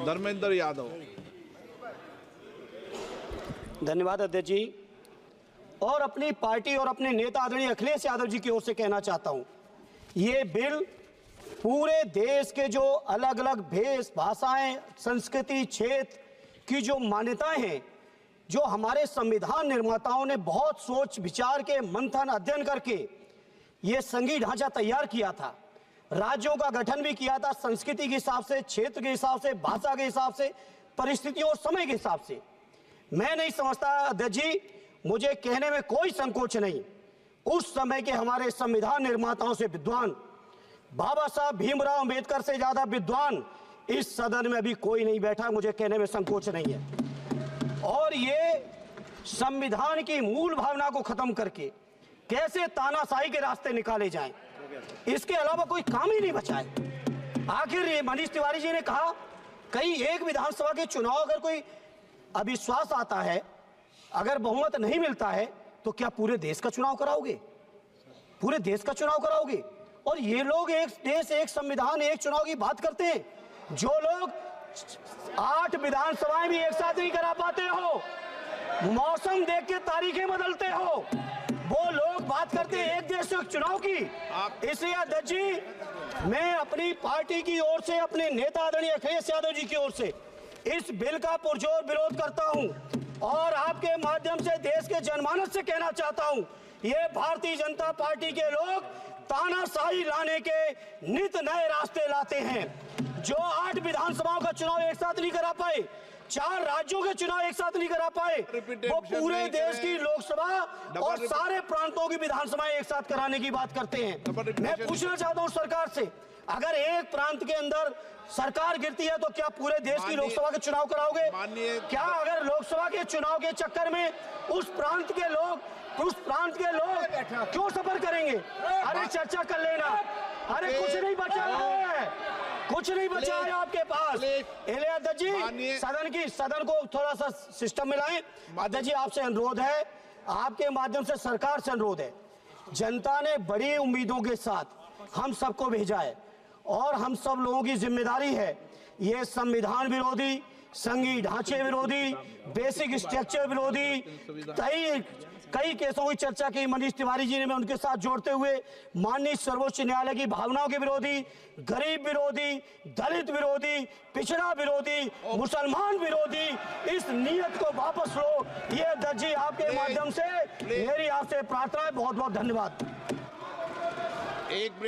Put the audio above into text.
धर्मेंद्र यादव। धन्यवाद अध्यक्ष जी। और अपनी पार्टी और अपने नेता आदरणीय अखिलेश यादव जी की ओर से कहना चाहता हूं, ये बिल पूरे देश के जो अलग अलग भेष भाषाएं, संस्कृति, क्षेत्र की जो मान्यताएं हैं, जो हमारे संविधान निर्माताओं ने बहुत सोच विचार के मंथन अध्ययन करके ये संघीय ढांचा तैयार किया था, राज्यों का गठन भी किया था संस्कृति के हिसाब से, क्षेत्र के हिसाब से, भाषा के हिसाब से, परिस्थितियों और समय के हिसाब से। मैं नहीं समझता अध्यक्ष जी, मुझे कहने में कोई संकोच नहीं, उस समय के हमारे संविधान निर्माताओं से विद्वान, बाबा साहब भीमराव अंबेडकर से ज्यादा विद्वान इस सदन में अभी कोई नहीं बैठा, मुझे कहने में संकोच नहीं है। और ये संविधान की मूल भावना को खत्म करके कैसे तानाशाही के रास्ते निकाले जाएं, इसके अलावा कोई काम ही नहीं बचा है। आखिर ये मनीष तिवारी जी ने कहा, कहीं एक विधानसभा के चुनाव अगर कोई अविश्वास आता है, अगर बहुमत नहीं मिलता है, तो क्या पूरे देश का चुनाव कराओगे? पूरे देश का चुनाव कराओगे? और ये लोग एक देश, एक संविधान, एक चुनाव की बात करते हैं। जो लोग 8 विधानसभाएं भी एक साथ नहीं करा पाते हो, मौसम देख के तारीखें बदलते हो, वो लोग बात करते हैं एक देश एक चुनाव की। इसलिए अध्यक्ष जी, मैं अपनी पार्टी की ओर से, अपने नेता आदरणीय अखिलेश यादव जी की ओर से इस बिल का पुरजोर विरोध करता हूं और आपके माध्यम से देश के जनमानस से कहना चाहता हूं, ये भारतीय जनता पार्टी के लोग तानाशाही लाने के नित नए रास्ते लाते हैं। जो 8 विधानसभाओं का चुनाव एक साथ नहीं करा पाए, 4 राज्यों के चुनाव एक साथ नहीं करा पाए, वो पूरे देश की लोकसभा और सारे प्रांतों की विधानसभाएं एक साथ कराने की बात करते हैं। मैं पूछना चाहता हूं सरकार से, अगर एक प्रांत के अंदर सरकार गिरती है तो क्या पूरे देश की लोकसभा के चुनाव कराओगे? क्या अगर लोकसभा के चुनाव के चक्कर में उस प्रांत के लोग क्यों सफर करेंगे? अरे चर्चा कर लेना। अरे कुछ नहीं बचा है, कुछ नहीं बचा है आपके पास। अध्यक्ष जी, सदन को थोड़ा सा सिस्टम में लाएं। अध्यक्ष जी, आपसे अनुरोध है, आपके माध्यम से सरकार से अनुरोध है, जनता ने बड़ी उम्मीदों के साथ हम सबको भेजा है और हम सब लोगों की जिम्मेदारी है, ये संविधान विरोधी, संघीय ढांचे विरोधी, बेसिक स्ट्रक्चर विरोधी कई केसों की चर्चा की मनीष तिवारी जी ने, मैं उनके साथ जोड़ते हुए माननीय सर्वोच्च न्यायालय की भावनाओं के विरोधी, गरीब विरोधी, दलित विरोधी, पिछड़ा विरोधी, मुसलमान विरोधी, इस नीयत को वापस लो। ये अध्यक्ष जी, आपके माध्यम से मेरी आपसे प्रार्थना है। बहुत बहुत धन्यवाद।